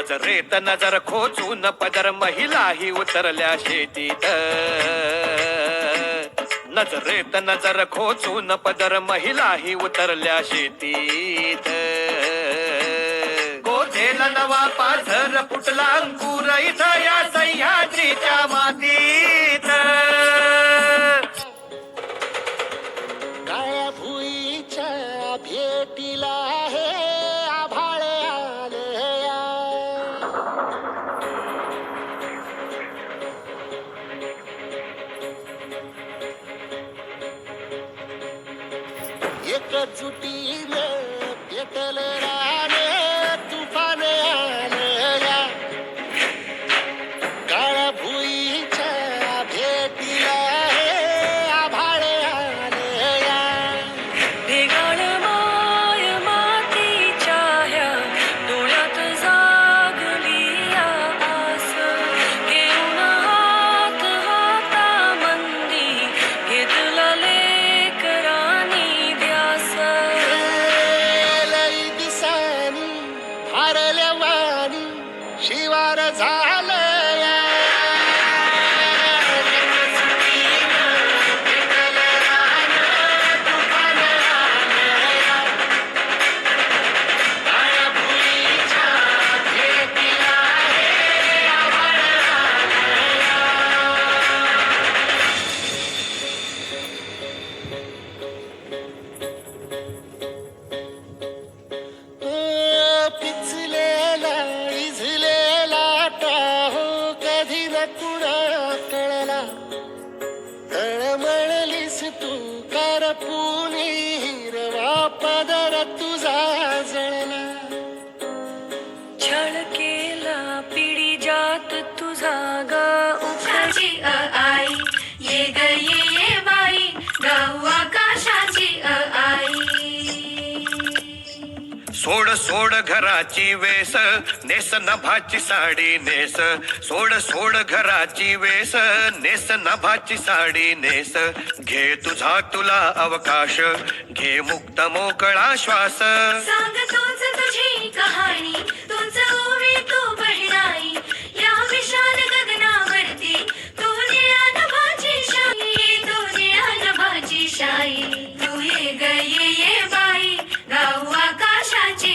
नजरेत नजर खोचून पदर महिलाही उतरल्या शेतीत नजरेत नजर खोचून पदर महिलाही उतरल्या शेतीत गोठेला नवा पाझर फुटला अंकुर इथं या सह्याद्रीच्या मातीत काळ्या भुईच्या भेटीला हे आभाळ आलया एकजुटीने पेटले राने तुफान आलया काळ्या भुईच्या भेटीला हे आभाळ आलया भेगाळ माय मातीच्या ह्या डोळ्यात जागली आस घेऊन हात हातामंदी घेतला लेकरांनी ध्यास लई दिसानी भारल्या वाणी शिवार झालया पिचलेला इझलेला टाहो कधी न तुला कळला तळमळलीस तू करपुनी हिरवा पदर तुझा जळला छळ केला पिढी जात तुझा ग काशाची आई ये ग ये बाई गाऊ आकाशाची आई सोड सोड घराची वेस नेस नभाची साडी नेस सोड सोड घराची वेस नेस नभाची साडी नेस घे तुझा तुला अवकाश घे मुक्त मोकळा श्वास सांग तोच तुझी कहाणी